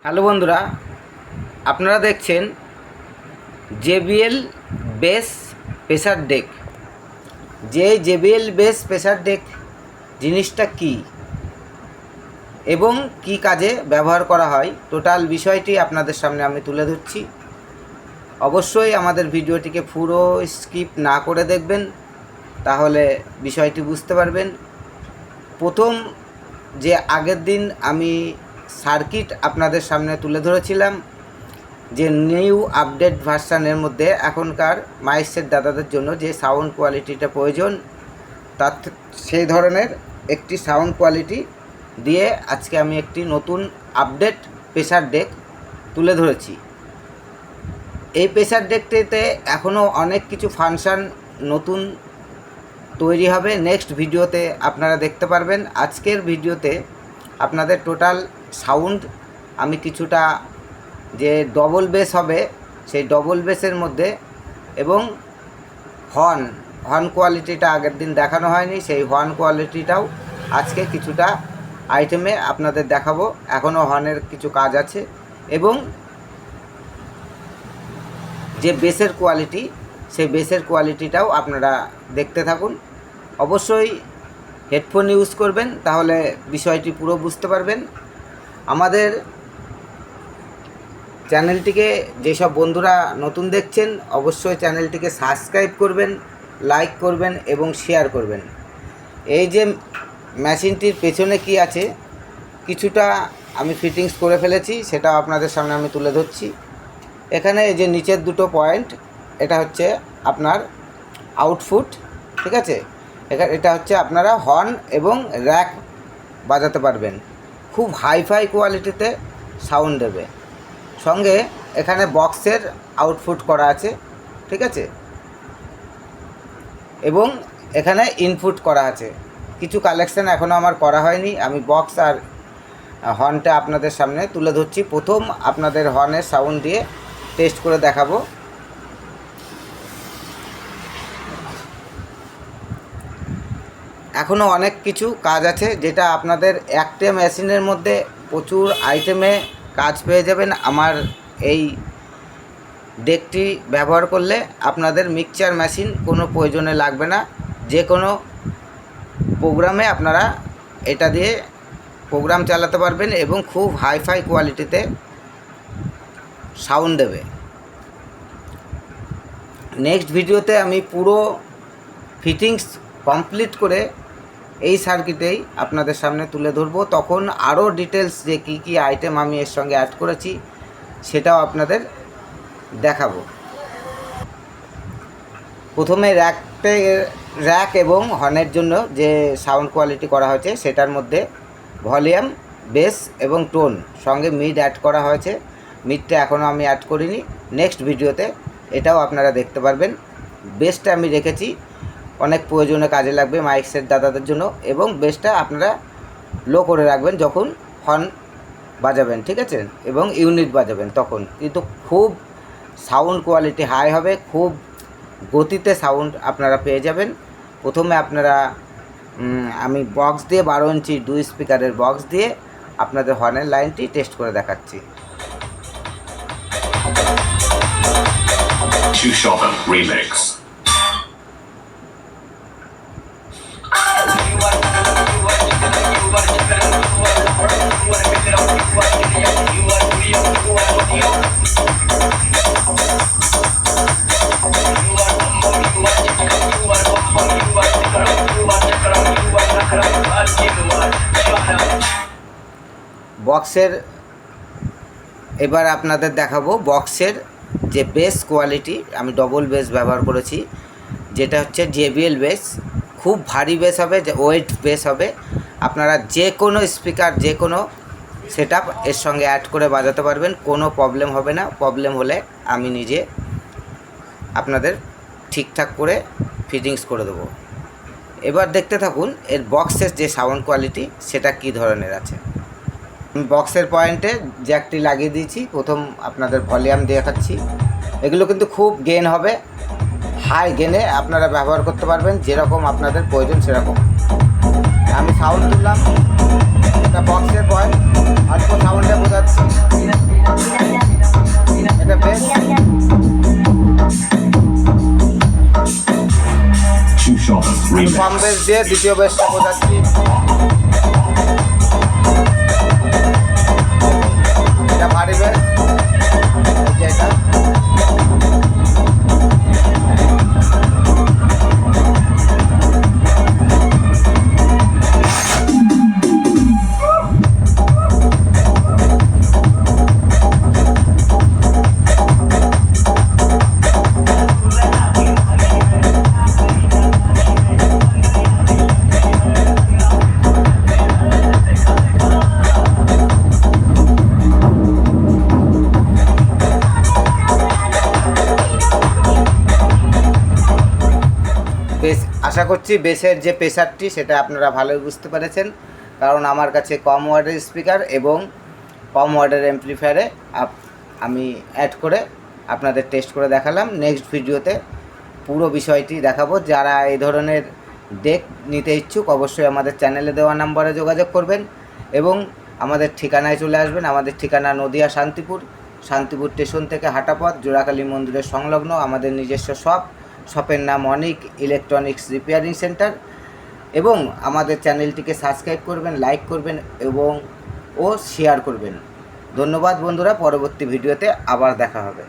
Hello বন্ধুরা, আপনারা দেখছেন JBL bass pressure deck. JBL bass pressure deck জিনিসটা কি এবং কি কাজে ব্যবহার করা হয়, টোটাল বিষয়টি আপনাদের সামনে আমি তুলে ধরছি। অবশ্যই আমাদের ভিডিওটিকে পুরো স্কিপ না করে দেখবেন, তাহলে বিষয়টি বুঝতে পারবেন। প্রথম যে আগের দিন আমি সার্কিট আপনাদের সামনে তুলে ধরেছিলাম, যে নিউ আপডেট ভার্সানের মধ্যে এখনকার মাইক্সের দাদাদের জন্য যে সাউন্ড কোয়ালিটিটা প্রয়োজন, তার সেই ধরনের একটি সাউন্ড কোয়ালিটি দিয়ে আজকে আমি একটি নতুন আপডেট প্রেসার ডেক তুলে ধরেছি। এই প্রেসার ডেকটিতে এখনও অনেক কিছু ফাংশান নতুন তৈরি হবে, নেক্সট ভিডিওতে আপনারা দেখতে পারবেন। আজকের ভিডিওতে আপনাদের টোটাল সাউন্ড আমি কিছুটা যে ডবল বেস হবে সেই ডবল বেসের মধ্যে এবং হর্ন কোয়ালিটিটা আগের দিন দেখানো হয়নি, সেই হর্ন কোয়ালিটিটাও আজকে কিছুটা আইটেমে আপনাদের দেখাবো। এখনও হর্নের কিছু কাজ আছে এবং যে বেসের কোয়ালিটি, সেই বেসের কোয়ালিটিটাও আপনারা দেখতে থাকুন। অবশ্যই হেডফোন ইউজ করবেন, তাহলে বিষয়টি পুরো বুঝতে পারবেন। আমাদের চ্যানেলটিকে যেসব বন্ধুরা নতুন দেখছেন, অবশ্যই চ্যানেলটিকে সাবস্ক্রাইব করবেন, লাইক করবেন এবং শেয়ার করবেন। এই যে মেশিনটির পেছনে কি আছে কিছুটা আমি ফিটিংস করে ফেলেছি, সেটাও আপনাদের সামনে আমি তুলে ধরছি। এখানে এই যে নিচের দুটো পয়েন্ট, এটা হচ্ছে আপনার আউটপুট, ঠিক আছে। এটা হচ্ছে আপনারা হর্ন এবং র্যাক বাজাতে পারবেন, খুব হাইফাই কোয়ালিটিতে সাউন্ড দেবে। সঙ্গে এখানে বক্সের আউটপুট করা আছে, ঠিক আছে, এবং এখানে ইনপুট করা আছে। কিছু কালেকশান এখনও আমার করা হয়নি, আমি বক্স আর হর্নটা আপনাদের সামনে তুলে ধরছি। প্রথম আপনাদের হর্নের সাউন্ড দিয়ে টেস্ট করে দেখাবো। এখনও অনেক কিছু কাজ আছে, যেটা আপনাদের একটা মেশিনের মধ্যে প্রচুর আইটেমে কাজ পেয়ে যাবেন। আমার এই ডেকটি ব্যবহার করলে আপনাদের মিক্সচার মেশিন কোনো প্রয়োজনে লাগবে না, যে কোনো প্রোগ্রামে আপনারা এটা দিয়ে প্রোগ্রাম চালাতে পারবেন এবং খুব হাইফাই কোয়ালিটিতে সাউন্ড দেবে। নেক্সট ভিডিওতে আমি পুরো ফিটিংস কমপ্লিট করে এই সার্কিটেই আপনাদের সামনে তুলে ধরবো, তখন আরও ডিটেলস যে কী কী আইটেম আমি এর সঙ্গে অ্যাড করেছি সেটাও আপনাদের দেখাবো। প্রথমে র্যাক এবং হর্নের জন্য যে সাউন্ড কোয়ালিটি করা হয়েছে, সেটার মধ্যে ভলিউম, বেস এবং টোন সঙ্গে মিড অ্যাড করা হয়েছে। মিডটা এখনও আমি অ্যাড করিনি, নেক্সট ভিডিওতে এটাও আপনারা দেখতে পারবেন। বেসটা আমি রেখেছি, অনেক প্রয়োজনে কাজে লাগবে মাইক্সের দাদাদের জন্য, এবং বেসটা আপনারা লো করে রাখবেন যখন হর্ন বাজাবেন, ঠিক আছে, এবং ইউনিট বাজাবেন তখন, কিন্তু খুব সাউন্ড কোয়ালিটি হাই হবে, খুব গতিতে সাউন্ড আপনারা পেয়ে যাবেন। প্রথমে আপনারা আমি বক্স দিয়ে 12 ইঞ্চি 2 স্পিকারের বক্স দিয়ে আপনাদের হর্নের লাইনটি টেস্ট করে দেখাচ্ছি। রিমিক্স বক্সের এবার আপনাদের দেখাবো বক্সের যে বেস কোয়ালিটি। আমি ডবল বেস ব্যবহার করেছি, যেটা হচ্ছে JBL বেস। খুব ভারী বেস হবে, যে ওয়েট বেস হবে। আপনারা যে কোনো স্পিকার, যে কোনো সেটআপ এর সঙ্গে অ্যাড করে বাজাতে পারবেন, কোনো প্রবলেম হবে না। প্রবলেম হলে আমি নিজে আপনাদের ঠিকঠাক করে ফিটিংস করে দেবো। এবার দেখতে থাকুন এর বক্সের যে সাউন্ড কোয়ালিটি সেটা কী ধরনের আছে। বক্সের পয়েন্টে জ্যাকটি লাগিয়ে দিয়েছি, প্রথম আপনাদের ভলিউম দেখাচ্ছি। এগুলো কিন্তু খুব গেন হবে, হাই গেনে আপনারা ব্যবহার করতে পারবেন, যেরকম আপনাদের প্রয়োজন সেরকম। আমি সাউন্ড তুললাম, এটা বক্সের পয়েন্ট, অল্প সাউন্ডে বোঝাচ্ছি। বেস দিয়ে দ্বিতীয় বেসটা বোঝাচ্ছি। এটা ভারী বেস, এটা বেস। আশা করছি বেসের যে প্রেসারটি সেটা আপনারা ভালোই বুঝতে পেরেছেন, কারণ আমার কাছে কম ওয়াটের স্পিকার এবং কম ওয়াটের অ্যাম্প্লিফায়ারে আমি অ্যাড করে আপনাদের টেস্ট করে দেখালাম। নেক্সট ভিডিওতে পুরো বিষয়টি দেখাবো। যারা এই ধরনের ডেক নিতে ইচ্ছুক অবশ্যই আমাদের চ্যানেলে দেওয়া নাম্বারে যোগাযোগ করবেন এবং আমাদের ঠিকানায় চলে আসবেন। আমাদের ঠিকানা নদিয়া শান্তিপুর স্টেশন থেকে হাঁটা পথ, জোড়াকালী মন্দিরের সংলগ্ন আমাদের নিজস্ব শপের নাম অনিক ইলেকট্রনিক্স রিপেয়ারিং সেন্টার। এবং আমাদের চ্যানেলটিকে সাবস্ক্রাইব করবেন, লাইক করবেন এবং শেয়ার করবেন। ধন্যবাদ বন্ধুরা, পরবর্তী ভিডিওতে আবার দেখা হবে।